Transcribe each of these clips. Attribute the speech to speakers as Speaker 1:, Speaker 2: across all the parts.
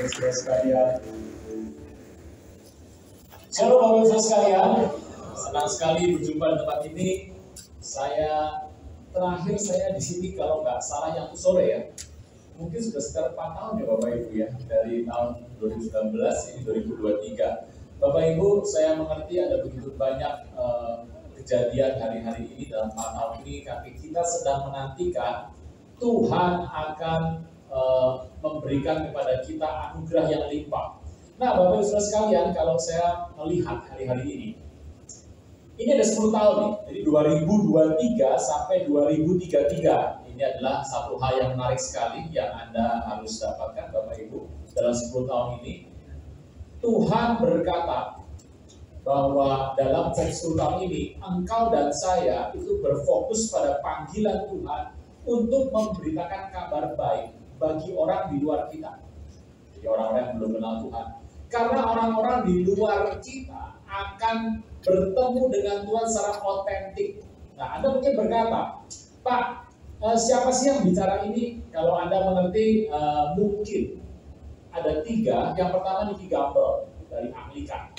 Speaker 1: saudara sekalian. Shalom Bapak Ibu sekalian, senang sekali berjumpa di tempat ini. Terakhir saya di sini kalau nggak salah yang sore ya, mungkin sudah sekitar 4 tahun ya Bapak Ibu ya, dari tahun 2019 ini 2023. Bapak Ibu, saya mengerti ada begitu banyak kejadian hari-hari ini dalam 4 tahun ini, tapi kita sedang menantikan Tuhan akan memberikan kepada kita anugerah yang limpah. Nah, Bapak Ibu Saudara sekalian, kalau saya melihat hari-hari ini ada 10 tahun nih, jadi 2023 sampai 2033. Ini adalah satu hal yang menarik sekali yang Anda harus dapatkan Bapak Ibu. Dalam 10 tahun ini, Tuhan berkata bahwa dalam 10 tahun ini, engkau dan saya itu berfokus pada panggilan Tuhan untuk memberitakan kabar baik bagi orang di luar kita. Jadi orang-orang yang belum kenal Tuhan. Karena orang-orang di luar kita akan bertemu dengan Tuhan secara otentik. Nah, Anda mungkin berkata, Pak, siapa sih yang bicara ini? Kalau Anda mengerti, mungkin ada 3. Yang pertama Nicky Gamble dari Anglikan,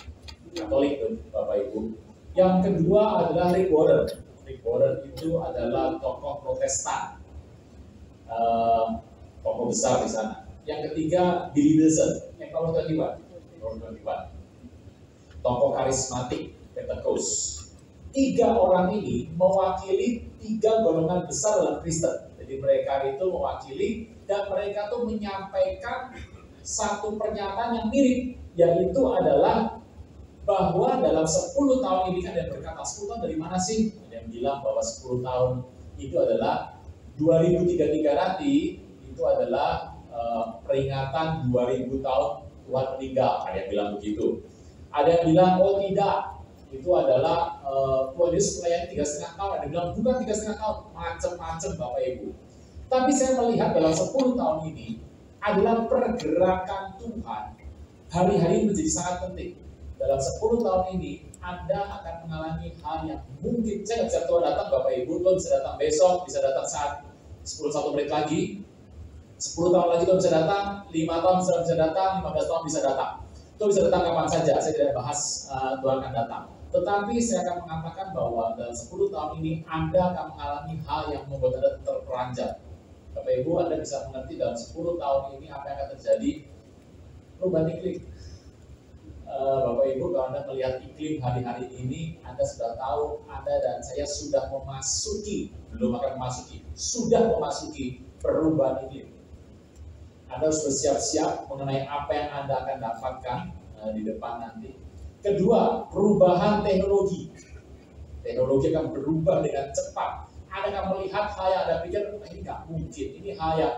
Speaker 1: Katolik, Bapak Ibu. Yang kedua adalah Rick Warren. Rick Warren itu adalah tokoh Protestan, tokoh besar di sana. Yang ketiga Billy Wilson, yang kalau terlibat, tokoh karismatik Pentecost. 3 orang ini mewakili 3 golongan besar dalam Kristen. Jadi mereka itu mewakili dan mereka tuh menyampaikan satu pernyataan yang mirip, yaitu adalah bahwa dalam 10 tahun ini, kan yang berkata 10 tahun dari mana sih? Ada yang bilang bahwa 10 tahun itu adalah 2033 nanti, itu adalah peringatan 2000 tahun Tuhan meninggal. Ada yang bilang begitu. Ada yang bilang, oh tidak, itu adalah Tuhan Yesus melayani 3,5 tahun. Ada yang bilang, bukan 3,5 tahun, macam-macam Bapak Ibu. Tapi saya melihat dalam 10 tahun ini adalah pergerakan Tuhan. Hari-hari ini menjadi sangat penting. Dalam 10 tahun ini, Anda akan mengalami hal yang mungkin, saya nggak bisa Tuhan datang Bapak Ibu, Tuhan bisa datang besok, bisa datang saat 10-1 menit lagi, 10 tahun lagi Tuhan bisa datang, 5 tahun bisa datang, 15 tahun bisa datang. Tuhan bisa datang kapan saja, saya tidak bahas Tuhan akan datang. Tetapi saya akan mengatakan bahwa dalam 10 tahun ini Anda akan mengalami hal yang membuat Anda terperanjat. Bapak Ibu, Anda bisa mengerti dalam 10 tahun ini apa yang akan terjadi. Perubahan iklim. Bapak Ibu, kalau Anda melihat iklim hari-hari ini, Anda sudah tahu, Anda dan saya sudah memasuki, belum akan memasuki, sudah memasuki perubahan iklim. Anda harus bersiap-siap mengenai apa yang Anda akan dapatkan di depan nanti. Kedua, perubahan teknologi. Teknologi akan berubah dengan cepat. Anda akan melihat hal yang Anda pikir, ini nggak mungkin, ini hal yang,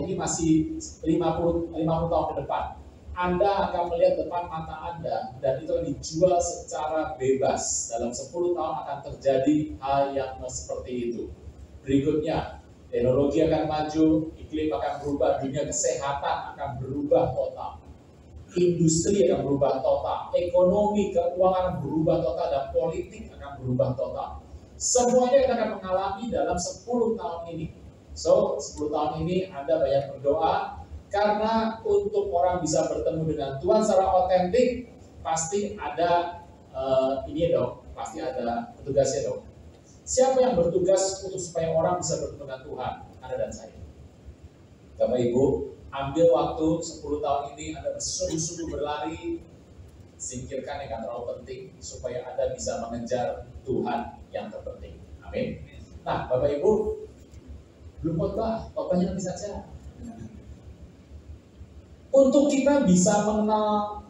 Speaker 1: ini masih 50 tahun ke depan. Anda akan melihat depan mata Anda, dan itu akan dijual secara bebas. Dalam 10 tahun akan terjadi hal yang seperti itu. Berikutnya, teknologi akan maju, iklim akan berubah, dunia kesehatan akan berubah total. Industri akan berubah total, ekonomi, keuangan akan berubah total, dan politik akan berubah total. Semuanya kita akan mengalami dalam 10 tahun ini. So, 10 tahun ini Anda banyak berdoa, karena untuk orang bisa bertemu dengan Tuhan secara otentik, pasti ada pasti ada petugasnya dong. Siapa yang bertugas untuk supaya orang bisa bertemu dengan Tuhan? Anda dan saya. Bapak Ibu, ambil waktu 10 tahun ini, Anda bersungguh-sungguh berlari, singkirkan yang gak terlalu penting, supaya Anda bisa mengejar Tuhan yang terpenting. Amin. Nah, Bapak Ibu, belum khotbahnya nanti saja. Untuk kita bisa mengenal,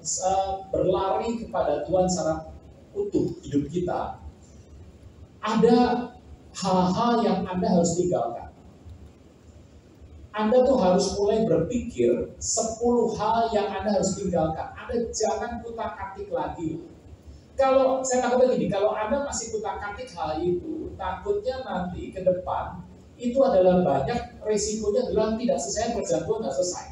Speaker 1: berlari kepada Tuhan secara utuh hidup kita, ada hal-hal yang Anda harus tinggalkan. Anda tuh harus mulai berpikir 10 hal yang Anda harus tinggalkan. Anda jangan kutak-katik lagi. Kalau saya takutnya gini, kalau Anda masih kutak-katik hal itu, takutnya nanti ke depan itu adalah banyak resikonya adalah tidak selesai kerjaan Tuhan nggak selesai.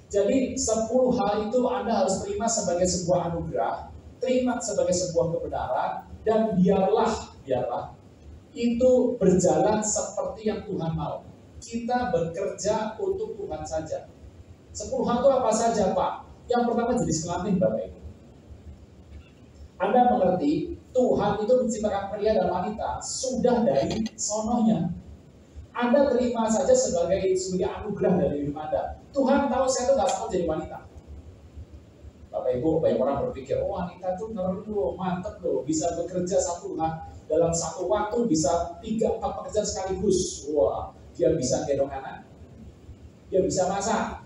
Speaker 1: Jadi 10 hal itu Anda harus terima sebagai sebuah anugerah, terima sebagai sebuah kebenaran, dan biarlah itu berjalan seperti yang Tuhan mau. Kita bekerja untuk Tuhan saja. 10 hal itu apa saja, Pak? Yang pertama jenis kelamin, Bapak Ibu. Anda mengerti, Tuhan itu menciptakan pria dan wanita sudah dari sononya. Anda terima saja sebagai anugerah dari hidup Anda. Tuhan tahu saya itu nggak sanggup jadi wanita. Bapak Ibu, banyak orang berpikir, oh wanita itu keren loh, mantep loh, bisa bekerja dalam satu waktu bisa 3-4 pekerjaan sekaligus. Wah, dia bisa gendong anak, dia bisa masak,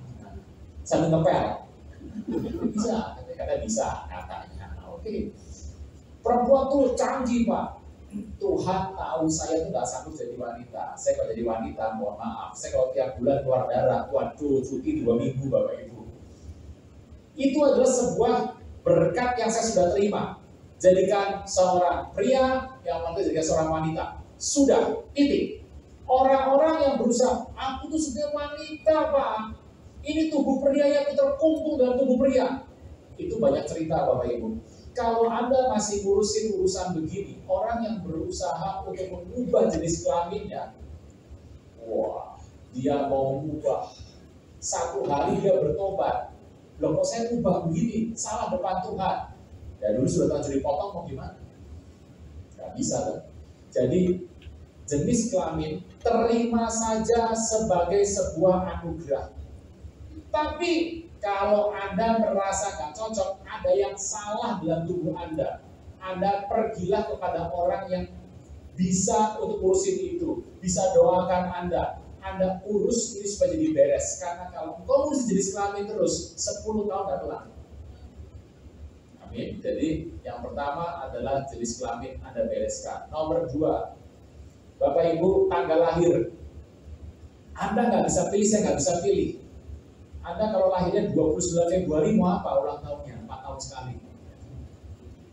Speaker 1: sambil ngepel. Bisa, katanya bisa, katanya. Oke. Perempuan tuh canggih, Pak. Tuhan tahu saya tuh nggak sanggup jadi wanita. Saya kalau jadi wanita, mohon maaf. Saya kalau tiap bulan keluar darah, waduh, cuti 2 minggu, Bapak Ibu. Itu adalah sebuah berkat yang saya sudah terima. Jadikan seorang pria yang wanita jadikan seorang wanita. Sudah, titik. Orang-orang yang berusaha, aku tuh sebenarnya wanita, Pak. Ini tubuh pria yang terkumpul dalam tubuh pria. Itu banyak cerita, Bapak Ibu. Kalau Anda masih ngurusin urusan begini, orang yang berusaha untuk mengubah jenis kelaminnya, wah, dia mau mengubah. Satu hari dia bertobat. Loh, kok saya ubah begini? Salah depan Tuhan. Ya dulu sudah terjadi potong, mau gimana? Gak bisa kan? Jadi, jenis kelamin terima saja sebagai sebuah anugerah. Tapi kalau Anda merasa gak cocok, ada yang salah dalam tubuh Anda pergilah kepada orang yang bisa untuk urusin itu, bisa doakan Anda urus ini supaya jadi beres. Karena kalau engkau urus jenis kelamin terus, 10 tahun gak kelar. Amin. Jadi yang pertama adalah jenis kelamin Anda bereskan. Nomor 2, Bapak Ibu, tanggal lahir. Anda nggak bisa pilih, saya nggak bisa pilih. Anda kalau lahirnya 29 Februari mau apa ulang tahunnya? 4 tahun sekali.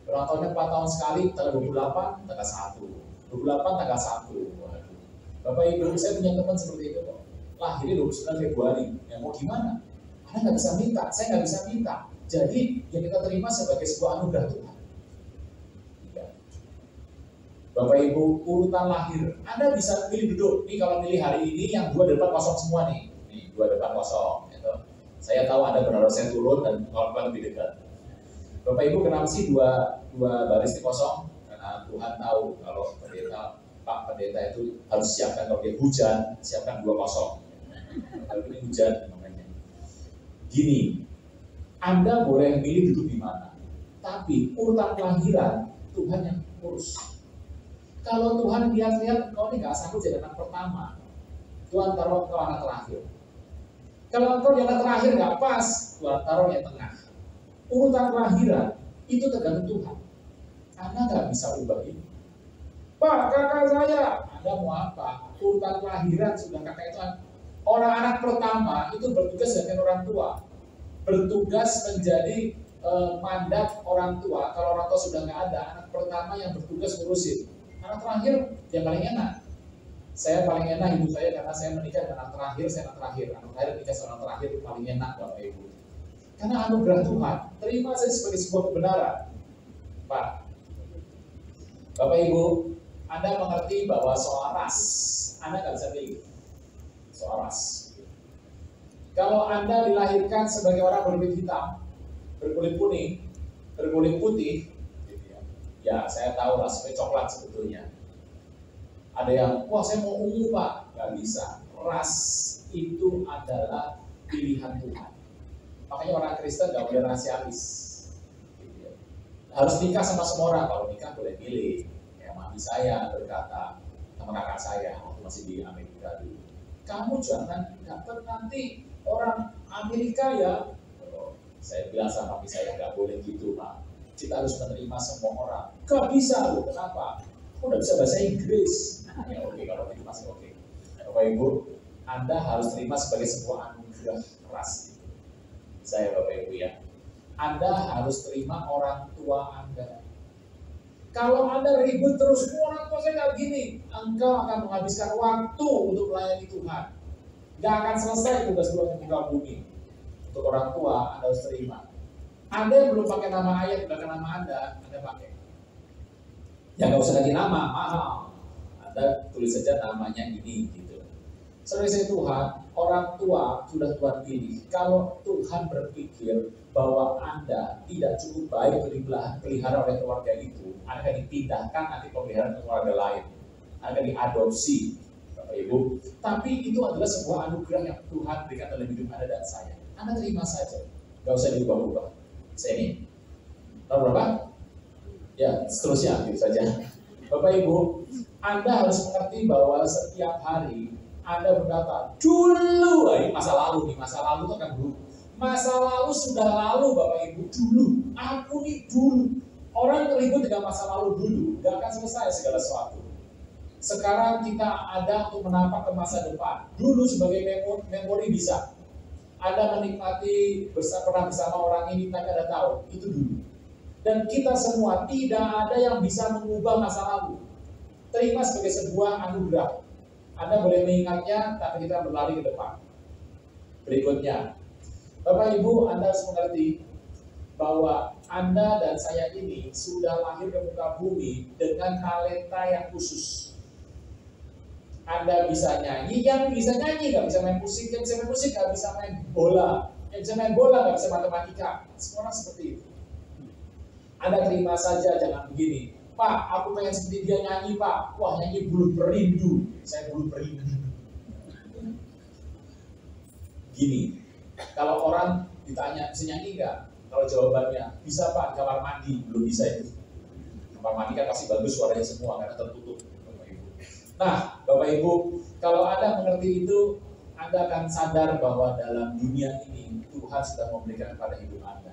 Speaker 1: Ulang tahunnya 4 tahun sekali, tanggal 28, tanggal 1. 28 tanggal 1. Waduh. Bapak Ibu, saya punya teman seperti itu kok. Lahirnya 29 Februari. Ya mau gimana? Anda nggak bisa minta, saya nggak bisa minta. Jadi yang kita terima sebagai sebuah anugerah Tuhan. Bapak Ibu, urutan lahir. Anda bisa pilih duduk. Nih kalau pilih hari ini yang 2 depan kosong semua nih. Nih 2 depan kosong. Gitu. Saya tahu Anda berharap saya turun dan kalau lebih dekat. Bapak Ibu, kenapa sih dua baris ini kosong? Karena Tuhan tahu kalau Pak Pendeta itu harus siapkan kalau dia hujan, siapkan 2 kosong. Kalau ini hujan namanya. Gini, Anda boleh pilih duduk di mana, tapi urutan kelahiran Tuhan yang urus. Kalau Tuhan lihat-lihat kau ini nggak sanggup jadi anak pertama, Tuhan taruh kau anak terakhir. Kalau kau di anak terakhir nggak pas, Tuhan taruh yang tengah. Urutan kelahiran itu tergantung Tuhan. Anda nggak bisa ubah ini. Pak, kakak saya, Anda mau apa? Urutan kelahiran sudah kakak itu orang anak pertama itu bertugas sebagai orang tua, bertugas menjadi mandat orang tua. Kalau orang tua sudah nggak ada, anak pertama yang bertugas ngurusin. Anak terakhir yang paling enak. Saya paling enak hidup saya karena saya menikah dengan anak terakhir, saya anak terakhir. Anak terakhir menikah sama anak terakhir itu paling enak Bapak Ibu. Karena anugerah Tuhan, terima saya sebagai sebuah kebenaran. Pak, Bapak Ibu, Anda mengerti bahwa soal ras, Anda nggak bisa pilih soal ras. Kalau Anda dilahirkan sebagai orang berkulit hitam, berkulit kuning, berkulit putih, ya saya tahu rasanya coklat sebetulnya. Ada yang, wah saya mau ungu Pak, nggak bisa. Ras itu adalah pilihan Tuhan. Makanya orang Kristen nggak boleh rasialis. Gitu ya. Harus nikah sama semua orang, kalau nikah boleh pilih. Ya mami saya berkata sama kakak saya waktu masih di Amerika dulu. Kamu jangan dapat nanti orang Amerika ya. Saya bilang sama mami saya nggak boleh gitu Pak. Kita harus menerima semua orang. Gak bisa loh, kenapa? Aku udah bisa bahasa Inggris. Ya oke, kalau itu masih oke. Bapak Ibu, Anda harus terima sebagai sebuah anugerah ras. Saya Bapak Ibu ya. Anda harus terima orang tua Anda. Kalau Anda ribut terus, orang tua saya nggak gini, engkau akan menghabiskan waktu untuk melayani Tuhan. Gak akan selesai tugas Tuhan di muka bumi. Untuk orang tua, Anda harus terima. Anda yang belum pakai nama ayah, belakang nama Anda pakai. Ya nggak usah ganti nama, mahal. Anda tulis saja namanya ini gitu. Saudara Tuhan, orang tua sudah Tuhan pilih. Kalau Tuhan berpikir bahwa Anda tidak cukup baik untuk dipelihara oleh keluarga itu, Anda akan dipindahkan nanti pemeliharaan ke keluarga lain. Anda akan diadopsi, Bapak Ibu. Tapi itu adalah sebuah anugerah yang Tuhan berikan dalam hidup Anda dan saya. Anda terima saja, nggak usah diubah-ubah. Saya ini, nomor berapa? Ya, seterusnya gitu saja. Bapak Ibu, Anda harus mengerti bahwa setiap hari Anda berkata, dulu, ini masa lalu nih, masa lalu itu akan berubah. Masa lalu sudah lalu Bapak Ibu, dulu, aku nih dulu. Orang ribut dengan masa lalu dulu, gak akan selesai segala sesuatu. Sekarang kita ada untuk menampak ke masa depan. Dulu sebagai memori bisa. Anda menikmati pernah bersama orang ini, tapi Anda tahu, itu dulu. Dan kita semua tidak ada yang bisa mengubah masa lalu. Terima sebagai sebuah anugerah. Anda boleh mengingatnya, tapi kita berlari ke depan. Berikutnya, Bapak Ibu, Anda harus mengerti bahwa Anda dan saya ini sudah lahir ke muka bumi dengan talenta yang khusus. Anda bisa nyanyi, yang bisa nyanyi, nggak bisa main musik, yang bisa main musik, nggak bisa main bola, yang bisa main bola, nggak bisa matematika. Semua orang seperti itu. Anda terima saja, jangan begini. Pak, aku pengen seperti dia nyanyi, Pak. Wah, nyanyi bulu perindu. Saya bulu perindu. Gini, kalau orang ditanya, bisa nyanyi nggak? Kalau jawabannya, bisa Pak, kamar mandi. Belum bisa itu. Kamar mandi kan pasti bagus suaranya semua, karena tertutup. Bapak Ibu. Nah, Bapak Ibu, kalau Anda mengerti itu, Anda akan sadar bahwa dalam dunia ini, Tuhan sudah memberikan kepada hidup Anda.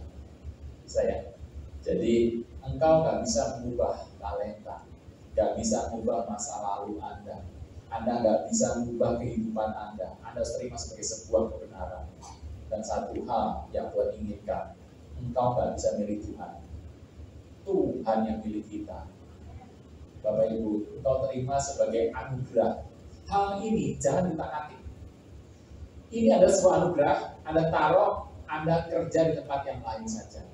Speaker 1: Saya. Jadi, engkau nggak bisa mengubah talenta, nggak bisa mengubah masa lalu Anda nggak bisa mengubah kehidupan Anda harus terima sebagai sebuah kebenaran. Dan satu hal yang Tuhan inginkan, engkau nggak bisa milih Tuhan, Tuhan yang milih kita. Bapak Ibu, engkau terima sebagai anugerah. Hal ini jangan ditakati. Ini adalah sebuah anugerah, Anda taruh, Anda kerja di tempat yang lain saja.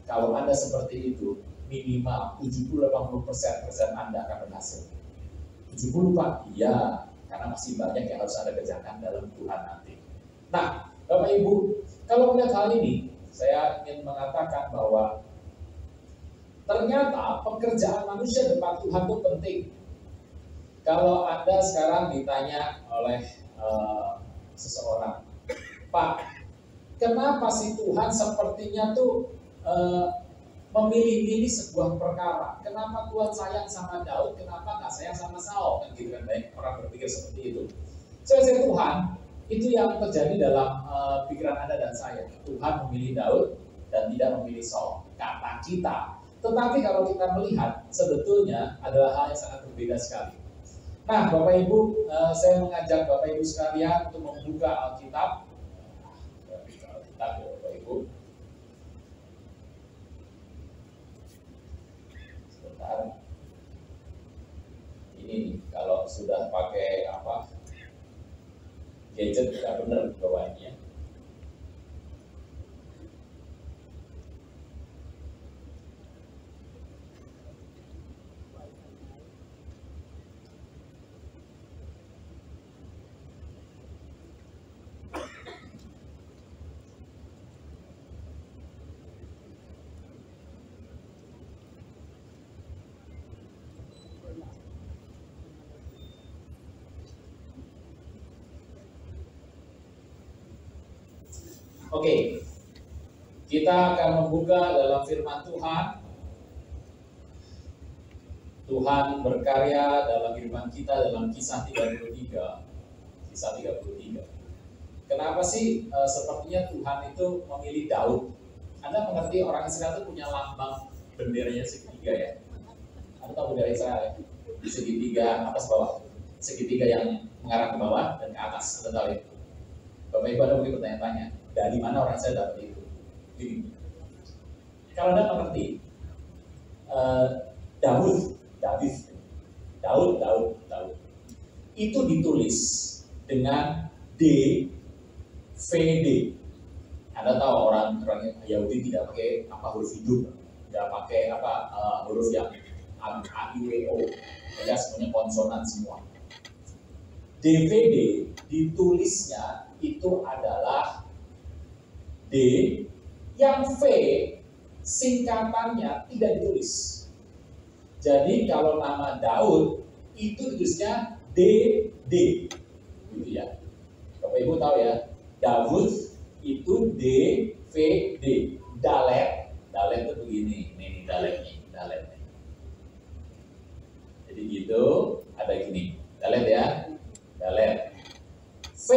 Speaker 1: Kalau Anda seperti itu, minimal 70-80% Anda akan berhasil. 70 Pak? Iya, karena masih banyak yang harus Anda kerjakan dalam Tuhan nanti. Nah, Bapak Ibu, kalau melihat hal ini, saya ingin mengatakan bahwa ternyata pekerjaan manusia depan Tuhan itu penting. Kalau Anda sekarang ditanya oleh seseorang, Pak, kenapa sih Tuhan sepertinya tuh memilih-milih sebuah perkara? Kenapa Tuhan sayang sama Daud, kenapa nggak sayang sama Saul? Kan gitu kan, banyak orang berpikir seperti itu. Saya Tuhan, itu yang terjadi dalam pikiran Anda dan saya. Tuhan memilih Daud dan tidak memilih Saul, kata kita. Tetapi kalau kita melihat, sebetulnya adalah hal yang sangat berbeda sekali. Nah, Bapak Ibu, saya mengajak Bapak Ibu sekalian untuk membuka Alkitab. Alkitab ya, Bapak Ibu. Sebentar. Ini kalau sudah pakai gadget tidak benar bawaannya. Oke, kita akan membuka dalam firman Tuhan. Tuhan berkarya dalam firman kita dalam Kisah 33. Kisah 33. Kenapa sih sepertinya Tuhan itu memilih Daud? Anda mengerti orang Israel itu punya lambang benderanya segitiga ya? Anda tahu bendera Israel ya? Segitiga atas bawah. Segitiga yang mengarah ke bawah dan ke atas. Anda tahu ya? Bapak Ibu ada mungkin bertanya-tanya, dari mana orang Israel dapat itu? Gini. Kalau Anda mengerti, Daud itu ditulis dengan DVD. Anda tahu orang Yahudi tidak pakai huruf hidup, tidak pakai huruf yang A, I, W, O, ya semuanya konsonan semua. DVD ditulisnya itu adalah D, yang V singkatannya tidak ditulis. Jadi kalau nama Daud itu tulisnya DD, gitu ya. Bapak Ibu tahu ya, Daud itu DVD, Dalet itu begini, ini Dalet nih. Jadi gitu, ada gini, Dalet ya, Dalet. V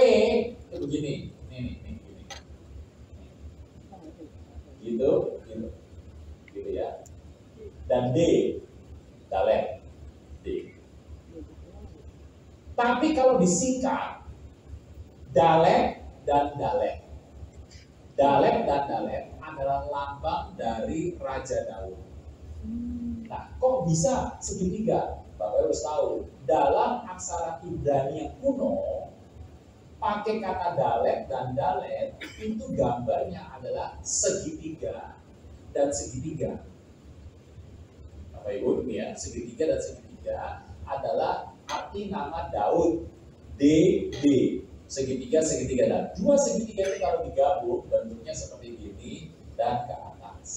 Speaker 1: itu begini, ini gini. Gitu ya. Dan D, Dalet, D. Tapi kalau disingkat, Dalet dan Dalet. Dalet dan Dalet adalah lambang dari Raja Daud. Nah, kok bisa segitiga? Bapak harus tahu, dalam aksara Ibrani yang kuno, pakai kata Dalet dan Dalet, itu gambarnya adalah segitiga dan segitiga. Bapak Ibu, ya, segitiga dan segitiga adalah arti nama Daud, DD. Segitiga dan dua segitiga itu kalau digabung bentuknya seperti ini dan ke atas.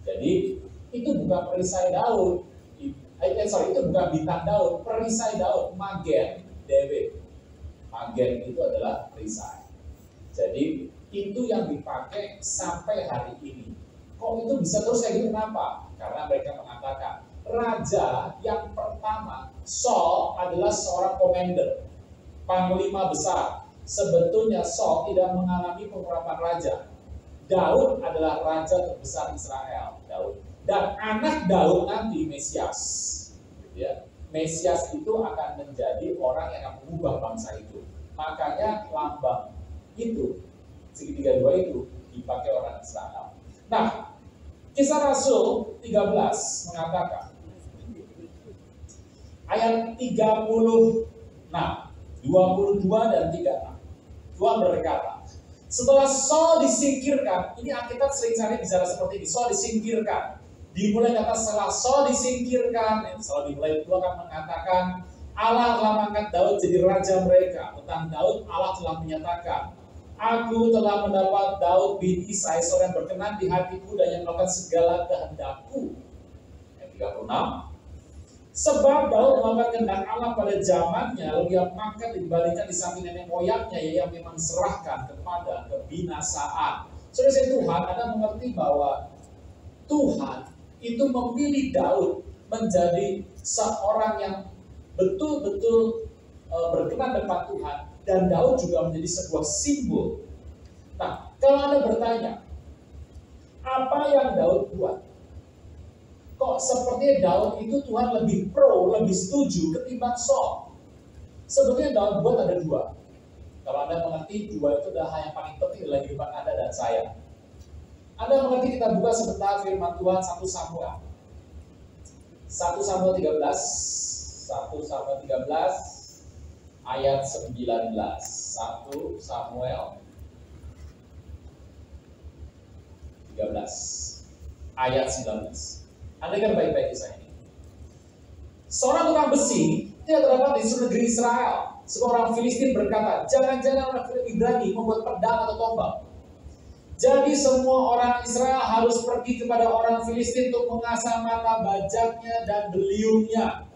Speaker 1: Jadi itu bukan perisai Daud, itu bukan bintang Daud, perisai Daud, Magen David. Magen itu adalah perisai. Jadi itu yang dipakai sampai hari ini. Kok itu bisa terus kayak gitu? Kenapa? Karena mereka mengatakan raja yang pertama, Saul adalah seorang commander, panglima besar. Sebetulnya Saul tidak mengalami pengurapan raja. Daud adalah raja terbesar Israel, Daud. Dan anak Daud nanti Mesias. Ya. Mesias itu akan menjadi orang yang akan mengubah bangsa itu. Makanya lambang itu, segitiga dua itu dipakai orang Israel. Nah, Kisah Rasul 13 mengatakan, ayat 36, 22 dan 36. Tuhan berkata, setelah Saul disingkirkan, ini Alkitab seringkali bicara seperti ini, Saul disingkirkan. Dimulai kata setelah Saul disingkirkan, Saul dimulai itu akan mengatakan, Allah telah mengangkat Daud jadi raja mereka. Tentang Daud, Allah telah menyatakan, aku telah mendapat Daud bin Isai, seorang yang berkenan di hatiku dan yang melakukan segala kehendakku. Ayat 36. Sebab Daud melakukan kehendak Allah pada zamannya, lalu ia makan dibalikan di samping nenek moyangnya, yang memang serahkan kepada kebinasaan. Saudara Tuhan, Anda mengerti bahwa Tuhan itu memilih Daud menjadi seorang yang betul-betul berkenan depan Tuhan, dan Daud juga menjadi sebuah simbol. Nah, kalau Anda bertanya, apa yang Daud buat? Kok sepertinya Daud itu Tuhan lebih pro, lebih setuju ketimbang Saul? Sebetulnya Daud buat ada dua. Kalau Anda mengerti, dua itu adalah hal yang paling penting dalam kehidupan Anda dan saya. Anda mengerti, kita buka sebentar firman Tuhan 1 Samuel. 1 Samuel 13 ayat 19. 1 Samuel 13 ayat 19. Anda kan baik-baik kisah ini. Seorang tukang besi tidak terdapat di seluruh negeri Israel. Seorang Filistin berkata, jangan-jangan orang Ibrani membuat pedang atau tombak. Jadi semua orang Israel harus pergi kepada orang Filistin untuk mengasah mata bajaknya dan beliungnya,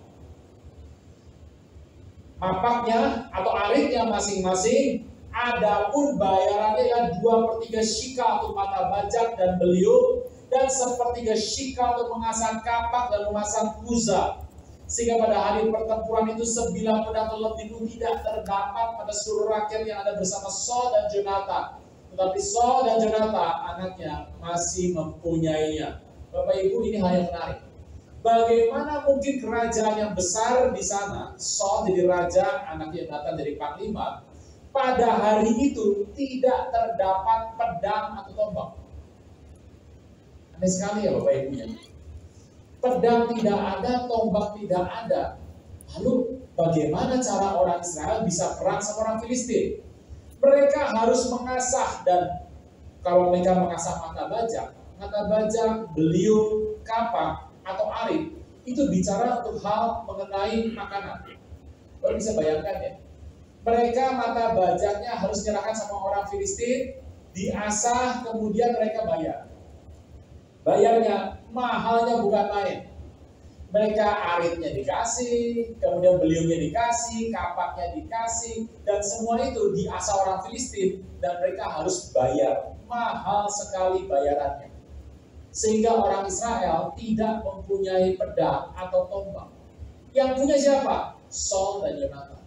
Speaker 1: mapaknya atau aritnya masing-masing. Adapun bayarannya adalah 2/3 shikal untuk mata bajak dan beliung, dan 1/3 shikal untuk memasang kapak dan memasang kuza. Sehingga pada hari pertempuran itu 9 pedang lebih pun tidak terdapat pada seluruh rakyat yang ada bersama Saul dan Jonathan. Tetapi Saul dan Jonathan anaknya masih mempunyainya. Bapak Ibu, ini hal yang menarik. Bagaimana mungkin kerajaan yang besar di sana, Saul jadi raja, anaknya Jonathan jadi panglima, pada hari itu tidak terdapat pedang atau tombak? Aneh sekali ya Bapak Ibu ya. Pedang tidak ada, tombak tidak ada. Lalu bagaimana cara orang Israel bisa perang sama orang Filistin? Mereka harus mengasah, dan kalau mereka mengasah mata bajak, beliung, kapak, atau arit, itu bicara untuk hal mengenai makanan. Baru bisa bayangkan ya. Mereka mata bajanya harus menyerahkan sama orang Filistin, diasah, kemudian mereka bayar. Bayarnya mahalnya bukan main. Mereka aritnya dikasih, kemudian beliaunya dikasih, kapaknya dikasih, dan semua itu diasah orang Filistin, dan mereka harus bayar. Mahal sekali bayarannya. Sehingga orang Israel tidak mempunyai pedang atau tombak. Yang punya siapa? Saul dan Yonatan.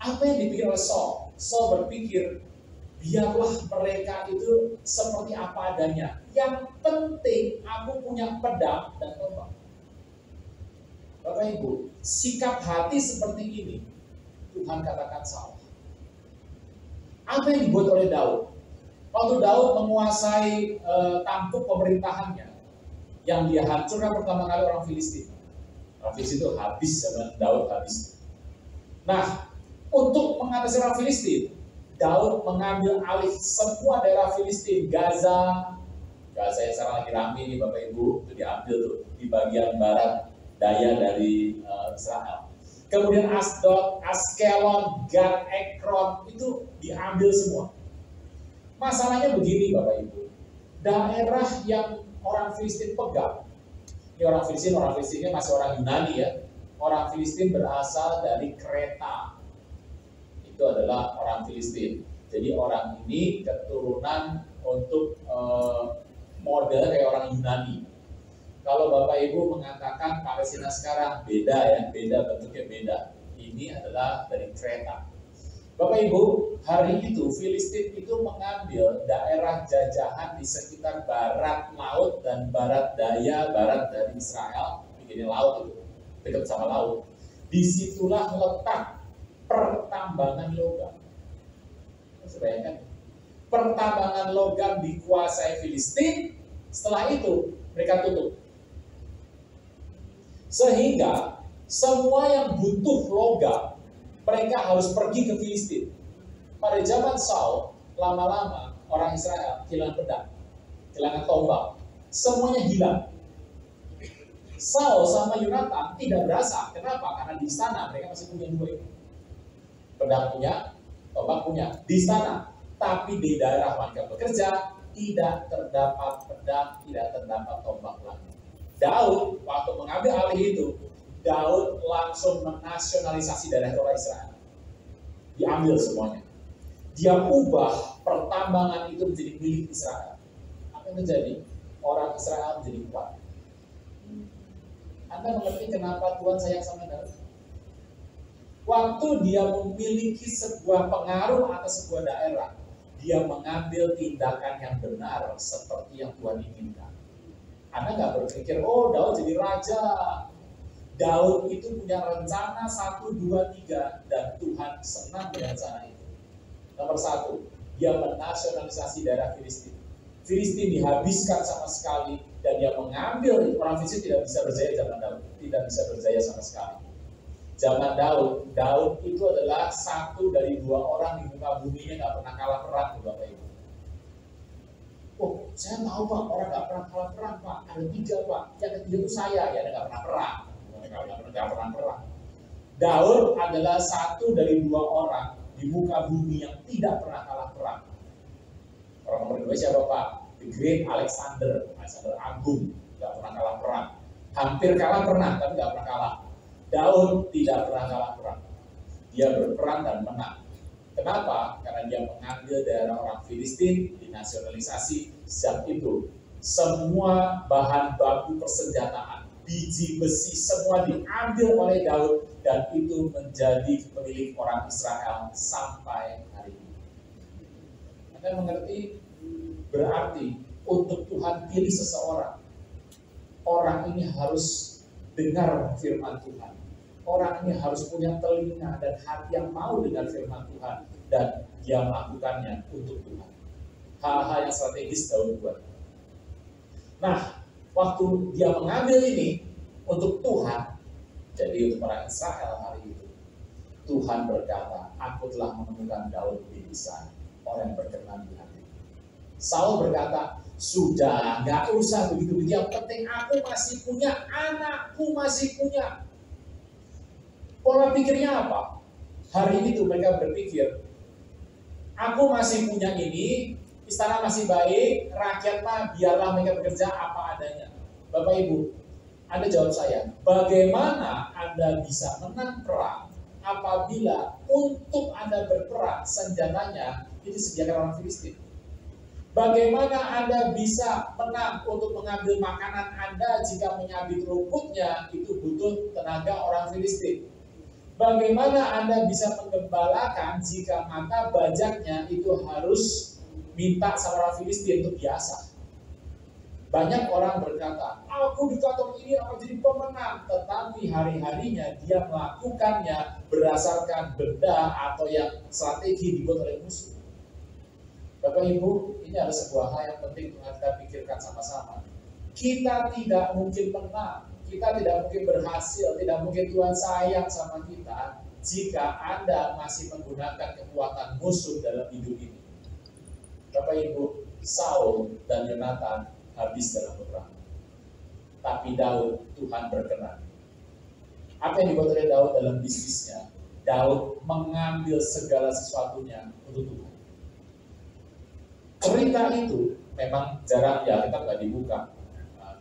Speaker 1: Apa yang dipikir oleh Saul? Saul berpikir, biarlah mereka itu seperti apa adanya. Yang penting aku punya pedang dan tombak. Bapak Ibu, sikap hati seperti ini Tuhan katakan salah. Apa yang dibuat oleh Daud? Waktu Daud menguasai tampuk pemerintahannya, yang dia hancurkan pertama kali orang Filistin. Orang Filistin itu habis, zaman Daud habis. Nah, untuk mengatasi orang Filistin, Daud mengambil alih semua daerah Filistin, Gaza yang sekarang lagi rame nih Bapak Ibu, itu diambil tuh di bagian barat daya dari Israel. Kemudian Asdod, Askelon, Gad, Ekron itu diambil semua. Masalahnya begini Bapak Ibu, daerah yang orang Filistin pegang, ini orang Filistinnya masih orang Yunani ya. Orang Filistin berasal dari Kreta. Itu adalah orang Filistin. Jadi orang ini keturunan untuk model kayak orang Yunani. Kalau Bapak Ibu mengatakan Palestina sekarang beda ya, beda bentuknya beda. Ini adalah dari Kreta. Bapak Ibu, hari itu Filistin itu mengambil daerah jajahan di sekitar barat laut dan barat daya, barat dari Israel, begini laut itu, dekat sama laut. Disitulah letak pertambangan logam. Bisa bayangkan? Pertambangan logam dikuasai Filistin, setelah itu mereka tutup. Sehingga semua yang butuh logam, mereka harus pergi ke Filistin. Pada zaman Saul, lama-lama orang Israel kehilangan pedang, kehilangan tombak, semuanya hilang. Saul sama Yonatan tidak berasa. Kenapa? Karena di istana mereka masih punya dua itu. Pedang punya, tombak punya di istana. Tapi di daerah mereka bekerja tidak terdapat pedang, tidak terdapat tombak lagi. Daud waktu mengambil alih itu, Daud langsung menasionalisasi daerah orang Israel. Diambil semuanya. Dia ubah pertambangan itu menjadi milik Israel. Apa yang terjadi? Orang Israel menjadi kuat. Anda mengerti kenapa Tuhan sayang sama Daud? Waktu dia memiliki sebuah pengaruh atas sebuah daerah, dia mengambil tindakan yang benar seperti yang Tuhan inginkan. Anda nggak berpikir, oh Daud jadi raja. Daud itu punya rencana 1, 2, 3 dan Tuhan senang dengan rencana itu. Nomor 1, dia menasionalisasi daerah Filistin. Filistin dihabiskan sama sekali dan dia mengambil orang Filistin tidak bisa berjaya zaman Daud, tidak bisa berjaya sama sekali. Zaman Daud itu adalah 1 dari 2 orang di muka bumi yang nggak pernah kalah perang, Bapak Ibu. Oh, saya tahu Pak, orang nggak pernah kalah perang Pak. Ada 3 Pak, yang ketiga itu saya, ya nggak pernah perang. Nggak pernah perang. Daud adalah 1 dari 2 orang di muka bumi yang tidak pernah kalah perang. Orang nomor 2 siapa Pak? The Great Alexander Agung, nggak pernah kalah perang. Hampir kalah pernah, tapi nggak pernah kalah. Daud tidak pernah kalah perang. Dia berperang dan menang. Kenapa? Karena dia mengambil daerah orang Filistin, dinasionalisasi. Sejak itu, semua bahan baku persenjataan, biji besi, semua diambil oleh Daud dan itu menjadi milik orang Israel sampai hari ini. Anda mengerti? Berarti untuk Tuhan pilih seseorang, orang ini harus dengar firman Tuhan. Orang ini harus punya telinga dan hati yang mau dengar firman Tuhan dan dia melakukannya untuk Tuhan. Hal-hal yang strategis Daud buat. Nah, waktu dia mengambil ini untuk Tuhan, jadi untuk orang Israel hari itu, Tuhan berkata, aku telah menemukan Daud bin Isai, orang yang berkenan di hati. Saul berkata, sudah, nggak usah begitu-begitu, yang penting aku masih punya, anakku masih punya. Pola pikirnya apa? Hari itu mereka berpikir, aku masih punya ini, istana masih baik, rakyat mah biarlah mereka bekerja apa adanya. Bapak Ibu, Anda jawab saya, bagaimana Anda bisa menang perang apabila untuk Anda berperang senjatanya itu disediakan orang Filistin? Bagaimana Anda bisa menang untuk mengambil makanan Anda jika menyabit rumputnya itu butuh tenaga orang Filistin? Bagaimana Anda bisa menggembalakan jika mata bajaknya itu harus minta sama orang Filistin itu biasa? Banyak orang berkata, aku di kantor ini akan jadi pemenang, tetapi hari-harinya dia melakukannya berdasarkan benda atau yang strategi dibuat oleh musuh. Bapak Ibu, ini adalah sebuah hal yang penting untuk kita pikirkan sama-sama. Kita tidak mungkin menang, kita tidak mungkin berhasil, tidak mungkin Tuhan sayang sama kita jika Anda masih menggunakan kekuatan musuh dalam hidup ini. Bapak Ibu, Saul dan Yonatan habis dalam peperangan. Tapi Daud, Tuhan berkenan. Apa yang dibuat oleh Daud dalam bisnisnya? Daud mengambil segala sesuatunya untuk Tuhan. Cerita itu memang jarang ya, kita nggak dibuka,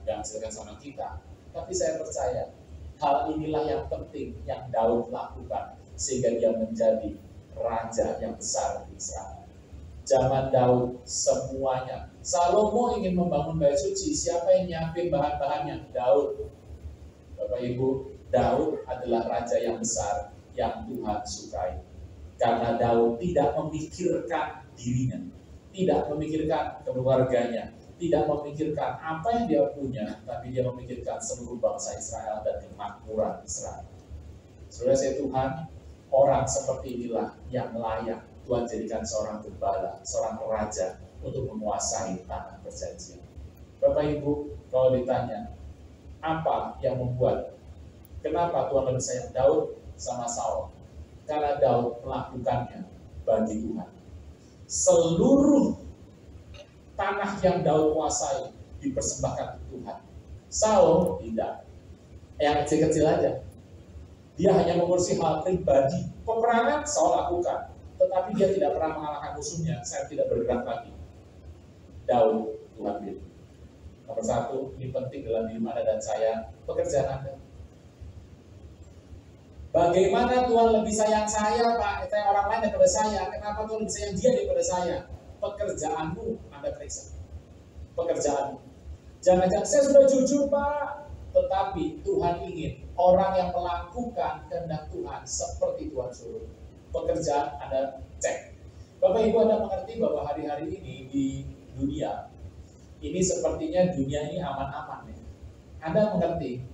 Speaker 1: nggak ceritakan sama kita. Tapi saya percaya hal inilah yang penting yang Daud lakukan sehingga dia menjadi raja yang besar di Israel. Zaman Daud semuanya. Salomo ingin membangun bait suci, siapa yang nyiapin bahan-bahannya? Daud. Bapak Ibu, Daud adalah raja yang besar yang Tuhan sukai. Karena Daud tidak memikirkan dirinya, tidak memikirkan keluarganya, tidak memikirkan apa yang dia punya, tapi dia memikirkan seluruh bangsa Israel dan kemakmuran Israel. Saudara saya Tuhan, orang seperti inilah yang layak Tuhan jadikan seorang gembala, seorang raja untuk menguasai tanah perjanjian. Bapak Ibu, kalau ditanya, apa yang membuat, kenapa Tuhan lebih sayang Daud sama Saul? Karena Daud melakukannya bagi Tuhan. Seluruh tanah yang Daud kuasai dipersembahkan ke Tuhan. Saul tidak, yang kecil-kecil aja. Dia hanya mengurusi hal pribadi. Peperangan Saul lakukan, tetapi dia tidak pernah mengalahkan musuhnya. Saya tidak bergerak lagi. Daud, Tuhan pilih. Nomor satu, ini penting dalam hidup Anda dan saya, pekerjaan Anda. Bagaimana Tuhan lebih sayang saya, Pak? Saya orang lain daripada saya. Kenapa Tuhan lebih sayang dia daripada saya? Pekerjaanmu Anda periksa. Pekerjaanmu. Jangan-jangan saya sudah jujur, Pak. Tetapi Tuhan ingin orang yang melakukan kehendak Tuhan seperti Tuhan suruh. Pekerjaan Anda cek. Bapak Ibu, Anda mengerti bahwa hari-hari ini di dunia ini sepertinya dunia ini aman-aman ya. Anda mengerti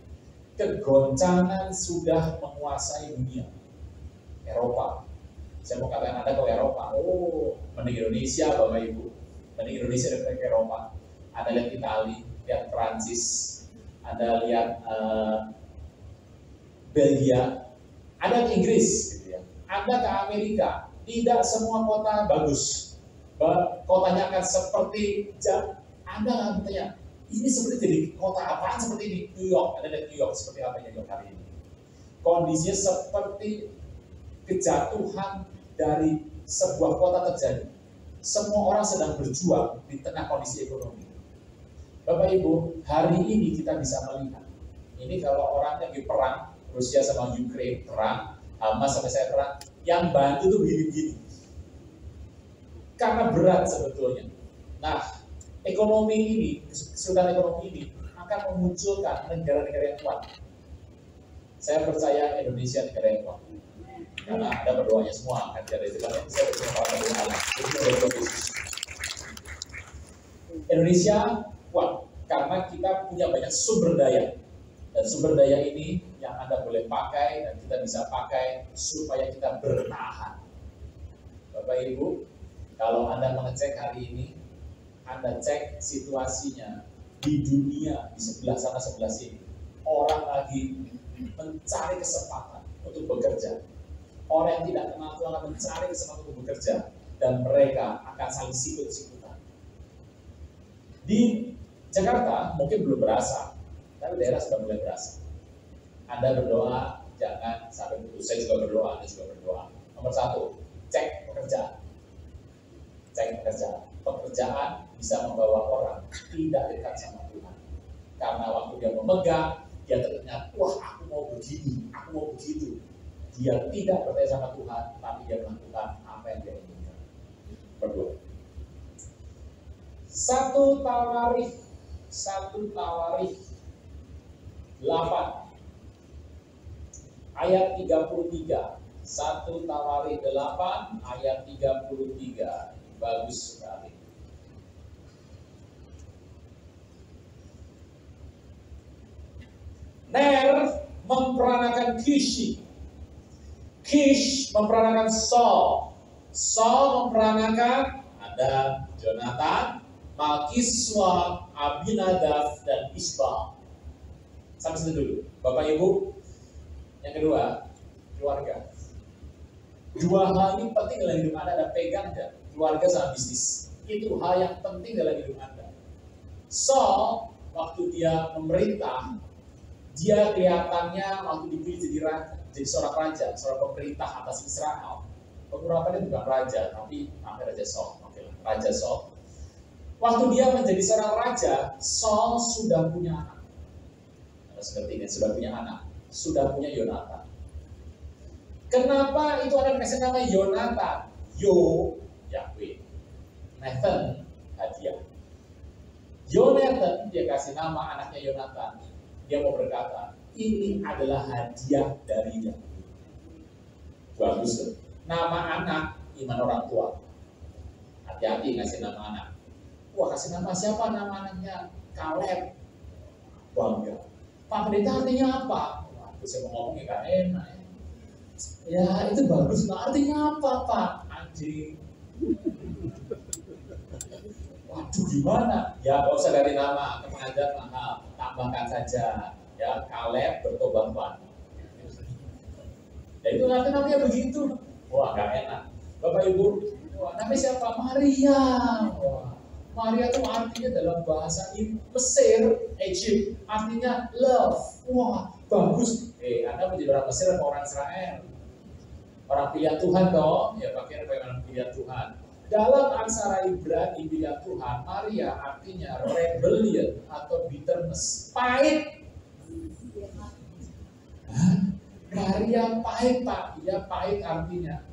Speaker 1: kegoncangan sudah menguasai dunia. Eropa. Saya mau katakan Anda ke Eropa. Oh, mending Indonesia Bapak Ibu. Mending Indonesia daripada ke Eropa. Anda lihat Italia, lihat Prancis, Anda lihat Belgia, Anda ke Inggris gitu ya. Anda ke Amerika, tidak semua kota bagus. Kotanya akan seperti Anda nggak bertanya, ini seperti jadi kota apaan seperti ini? New York, Anda lihat New York seperti apa New York hari ini? Kondisinya seperti kejatuhan dari sebuah kota terjadi. Semua orang sedang berjuang di tengah kondisi ekonomi. Bapak Ibu, hari ini kita bisa melihat, ini kalau orang lagi perang, Rusia sama Ukraine perang, Hamas sampai saya perang, yang bantu tuh begini-begini. Karena berat sebetulnya. Nah, ekonomi ini, kesulitan ekonomi ini akan memunculkan negara-negara yang kuat. Saya percaya Indonesia negara yang kuat. Karena ada berdoanya semua, kan ada istilahnya, saya berdoa Indonesia kuat karena kita punya banyak sumber daya. Dan sumber daya ini yang Anda boleh pakai dan kita bisa pakai supaya kita bertahan. Bapak Ibu, kalau Anda mengecek hari ini, Anda cek situasinya di dunia, di sebelah sana sebelah sini. Orang lagi mencari kesempatan untuk bekerja. Orang yang tidak kenal Tuhan akan mencari kesempatan untuk bekerja. Dan mereka akan saling sikut-sikutan. Di Jakarta mungkin belum berasa, tapi daerah sudah mulai berasa. Anda berdoa, jangan sampai putus. Saya juga berdoa, Anda juga berdoa. Nomor 1, cek pekerjaan. Cek pekerjaan. Pekerjaan bisa membawa orang tidak dekat sama Tuhan. Karena waktu dia memegang, dia teringat, wah aku mau begini, aku mau begitu. Dia tidak bertanya sama Tuhan, tapi dia melakukan apa yang dia inginkan. Berdua. 1 Tawarikh 8 ayat 33. 1 Tawarikh 8 ayat 33. Bagus sekali. Ner memperanakan Kish memperanakan Saul. Saul memperanakan ada Jonathan, Malkiswa, Abinadab, dan Isbal. Sampai situ dulu, Bapak Ibu. Yang kedua, keluarga. Dua hal ini penting dalam hidup Anda, dan pegang ya. Keluarga sama bisnis. Itu hal yang penting dalam hidup Anda. Saul, waktu dia memerintah, dia kelihatannya waktu dipilih jadi seorang raja, seorang pemerintah atas Israel. Pengurapannya bukan raja, tapi Raja Saul. Raja Saul. Waktu dia menjadi seorang raja, Saul sudah punya anak. Seperti ini, sudah punya anak, sudah punya Yonatan. Kenapa itu ada kasih nama Yonatan? Yahweh. Nathan, hadiah. Yonatan, dia kasih nama anaknya Yonatan. Dia mau berkata, ini adalah hadiah dari Yahweh. Bagus tuh. Nama anak, iman orang tua. Hati-hati ngasih nama anak. Wah, kasih nama siapa? Nama anaknya Kaleb. Bangga. Pak Pendeta artinya apa? Waduh, saya mau ngomongnya gak enak ya. Ya, itu bagus. Nah, artinya apa, Pak? Anjing. Waduh, gimana? Ya, gak usah ganti nama. Pengajar mahal. Tambahkan saja. Ya, Kaleb bertobat. Ya, itu nanti namanya begitu. Wah, gak enak. Bapak Ibu, wah, namanya siapa? Maria. Wah, Maria itu artinya dalam bahasa Mesir, Egypt, artinya love. Wah, bagus. Anda menjadi orang Mesir atau orang Israel? Orang pilihan Tuhan dong. Ya, pakai orang pilihan Tuhan. Dalam aksara Ibrani pilihan Tuhan, Maria artinya rebellion atau bitterness. Pahit. Maria pahit, Pak. Iya, pahit artinya.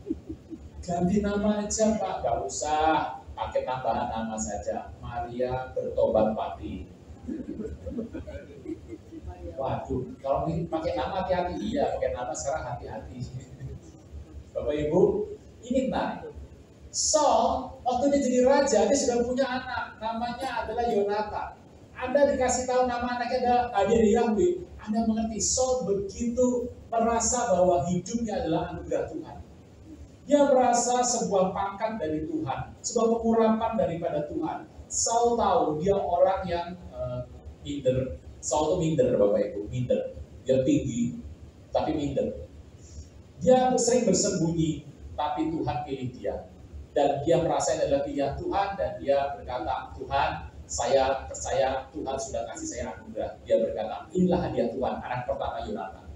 Speaker 1: Ganti nama aja, Pak. Gak usah. Pakai tambahan nama saja. Maria bertobat pati. Waduh, kalau ini pakai nama hati-hati. Iya, pakai nama sekarang hati-hati. Bapak Ibu, ini nah. Saul, waktu dia jadi raja, dia sudah punya anak. Namanya adalah Yonatan. Anda dikasih tahu nama anaknya adalah hadiah Yahweh. Anda mengerti, Saul begitu merasa bahwa hidupnya adalah anugerah Tuhan. Dia merasa sebuah pangkat dari Tuhan, sebuah pengurapan daripada Tuhan. Saul tahu dia orang yang minder. Saul itu minder, Bapak Ibu, minder. Dia tinggi, tapi minder. Dia sering bersembunyi, tapi Tuhan pilih dia. Dan dia merasa ini adalah pilihan Tuhan, dan dia berkata, Tuhan, saya percaya Tuhan sudah kasih saya anugerah. Dia berkata, inilah hadiah Tuhan, anak pertama Yonatan.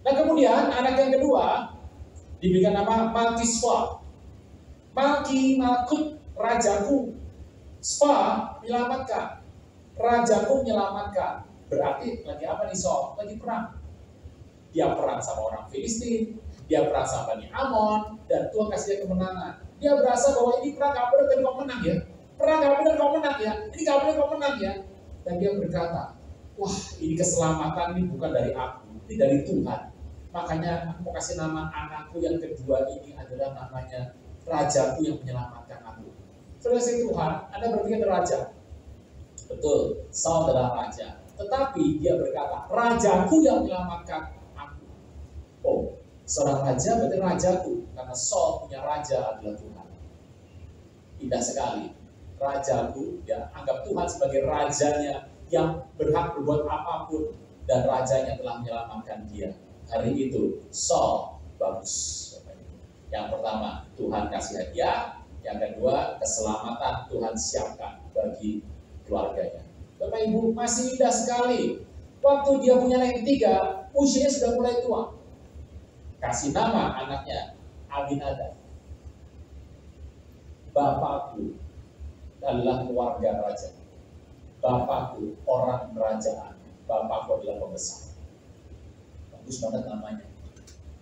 Speaker 1: Nah kemudian anak yang kedua, diberikan nama Malkiswa. Malkut, rajaku. Sfa, menyelamatkan. Rajaku menyelamatkan. Berarti lagi apa nih Saul? Lagi perang. Dia perang sama orang Filistin, dia perang sama Bani Amon, dan Tuhan kasih dia kemenangan. Dia berasa bahwa ini perang gak benar dan kau menang ya. Perang gak benar kau menang ya. Ini gak benar kau menang ya. Dan dia berkata, wah ini keselamatan ini bukan dari aku, ini dari Tuhan. Makanya aku mau kasih nama anakku yang kedua ini adalah namanya Rajaku yang menyelamatkan aku. Saudara Tuhan, Anda berpikir raja. Betul, Saul adalah raja. Tetapi dia berkata, Rajaku yang menyelamatkan aku. Oh, seorang raja berarti rajaku. Karena Saul punya raja adalah Tuhan. Indah sekali. Rajaku, ya, anggap Tuhan sebagai rajanya yang berhak berbuat apapun. Dan rajanya telah menyelamatkan dia. Hari itu, Saul bagus. Yang pertama, Tuhan kasih hadiah. Yang kedua, keselamatan Tuhan siapkan bagi keluarganya. Bapak Ibu, masih indah sekali. Waktu dia punya anak yang ketiga, usianya sudah mulai tua. Kasih nama anaknya Abinadab. Bapakku adalah keluarga raja. Bapakku orang kerajaan. Bapakku adalah pembesar. Bagus banget namanya.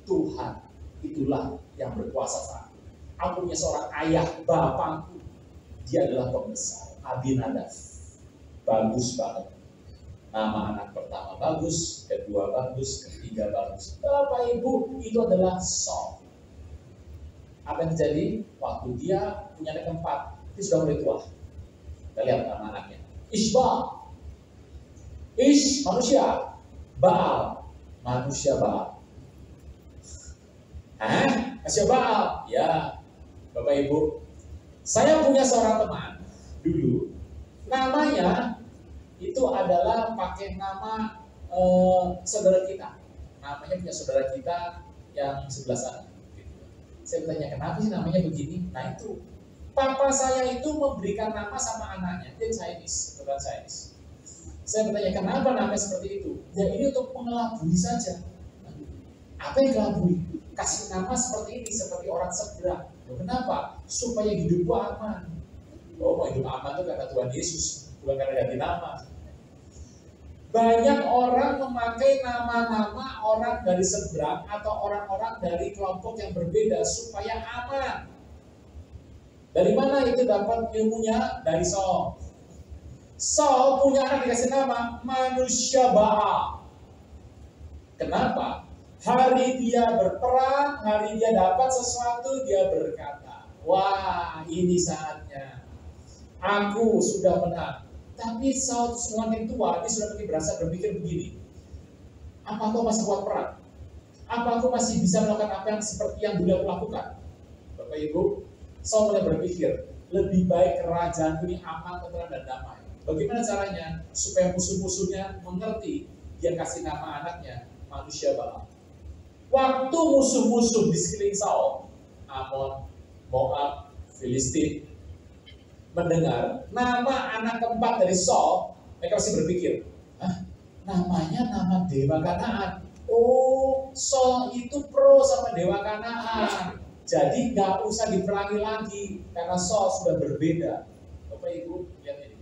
Speaker 1: Tuhan itulah yang berkuasa saat itu. Aku punya seorang ayah, bapakku. Dia adalah pembesar. Abinadab. Bagus banget. Nama anak pertama bagus, kedua bagus, ketiga bagus. Bapak Ibu, itu adalah Saul. Apa yang terjadi? Waktu dia punya anak keempat, dia sudah mulai tua. Kita lihat nama anaknya. Ishbal. Ish, manusia. Baal, manusia Baal. Manusia Baal? Ya, Bapak Ibu. Saya punya seorang teman dulu, namanya itu adalah pakai nama saudara kita. Namanya punya saudara kita yang sebelah sana. Saya bertanya, kenapa sih namanya begini? Nah itu, papa saya itu memberikan nama sama anaknya, dia Chinese, keturunan Chinese. Saya bertanya, kenapa namanya seperti itu? Ya ini untuk mengelabui saja. Apa yang kelabui? Kasih nama seperti ini, seperti orang seberang. Kenapa? Supaya hidupku aman. Oh, mau hidup aman itu karena Tuhan Yesus, bukan karena ganti nama. Banyak orang memakai nama-nama orang dari seberang atau orang-orang dari kelompok yang berbeda supaya aman. Dari mana itu dapat ilmunya? Dari Saul. Saul punya anak dikasih nama manusia Baal. Kenapa? Hari dia berperang, hari dia dapat sesuatu, dia berkata, wah ini saatnya. Aku sudah menang. Tapi Saul semakin tua, dia sudah berpikir begini. Apa kau masih kuat perang? Apa aku masih bisa melakukan apa yang seperti yang dulu aku lakukan? Bapak Ibu, Saul mulai berpikir, lebih baik kerajaan ini aman, tenteram, dan damai. Bagaimana caranya? Supaya musuh-musuhnya mengerti, dia kasih nama anaknya manusia Baal. Waktu musuh-musuh di sekeliling Saul, Amon, Moab, Filistin, mendengar nama anak keempat dari Saul, mereka pasti berpikir, namanya nama dewa Kanaan. Oh, Saul itu pro sama dewa Kanaan. Jadi nggak usah diperangi lagi karena Saul sudah berbeda. Bapak Ibu lihat ini.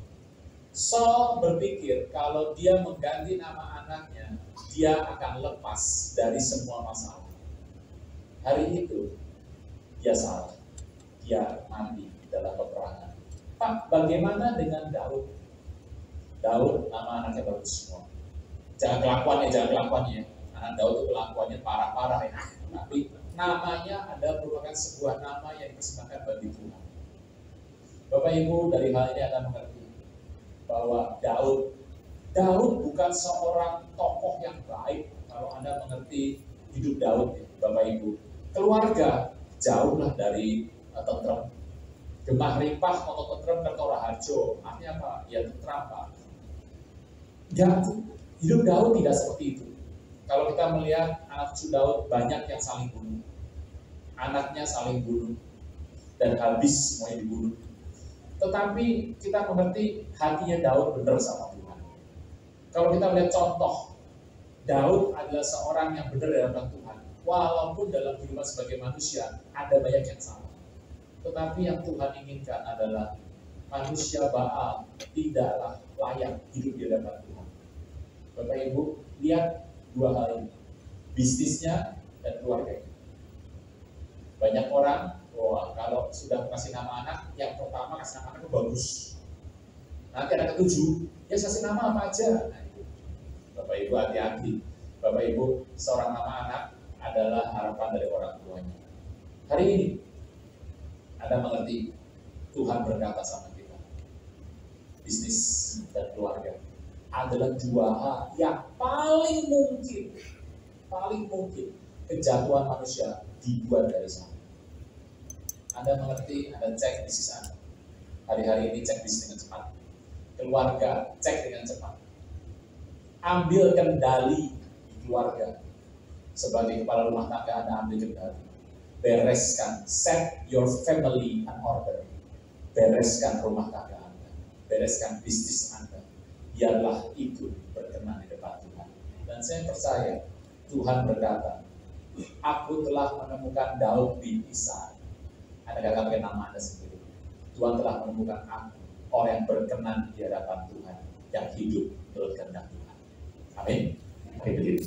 Speaker 1: Saul berpikir kalau dia mengganti nama anaknya, dia akan lepas dari semua masalah. Hari itu dia salah, dia mati dalam peperangan. Pak, bagaimana dengan Daud? Daud nama anaknya bagus semua. Jangan kelakuannya. Anak Daud itu kelakuannya parah-parah ya. Tapi namanya ada merupakan sebuah nama yang dipersembahkan bagi Tuhan. Bapak Ibu, dari hal ini Anda mengerti bahwa Daud bukan seorang tokoh yang baik. Kalau Anda mengerti hidup Daud, Bapak Ibu, keluarga jauhlah dari tentram. Gemah ripah atau tentram kertora harjo, artinya apa? Ya tentram Pak. Hidup Daud tidak seperti itu. Kalau kita melihat anak cucu Daud banyak yang saling bunuh, anaknya saling bunuh dan habis semuanya dibunuh. Tetapi kita mengerti hatinya Daud benar sama Tuhan. Kalau kita melihat contoh, Daud adalah seorang yang benar dalam Tuhan. Walaupun dalam kehidupan sebagai manusia ada banyak yang salah. Tetapi yang Tuhan inginkan adalah manusia Baal tidaklah layak hidup di hadapan Tuhan. Bapak Ibu, lihat dua hal ini. Bisnisnya dan keluarganya. Banyak orang, kalau sudah kasih nama anak, yang pertama kasih nama anak itu bagus. Nanti anak ketujuh, ya kasih nama apa aja. Nah, itu. Bapak Ibu hati-hati. Bapak Ibu, seorang nama anak adalah harapan dari orang tuanya. Hari ini, Anda mengerti Tuhan berkata sama kita, bisnis dan keluarga adalah dua hal yang paling mungkin kejatuhan manusia dibuat dari sana. Anda mengerti, Anda cek bisnis Anda. Hari-hari ini cek bisnis dengan cepat. Keluarga, cek dengan cepat. Ambil kendali di keluarga. Sebagai kepala rumah tangga Anda ambil kendali. Bereskan, set your family in order. Bereskan rumah tangga Anda. Bereskan bisnis Anda. Biarlah itu berkenan di depan Tuhan. Dan saya percaya Tuhan berkata, aku telah menemukan Daud bin Isai. Anda gak pakai nama Anda sendiri. Tuhan telah menemukan aku, orang yang berkenan di hadapan Tuhan, yang hidup menurut kehendak Tuhan. Amin. Mari berdiri.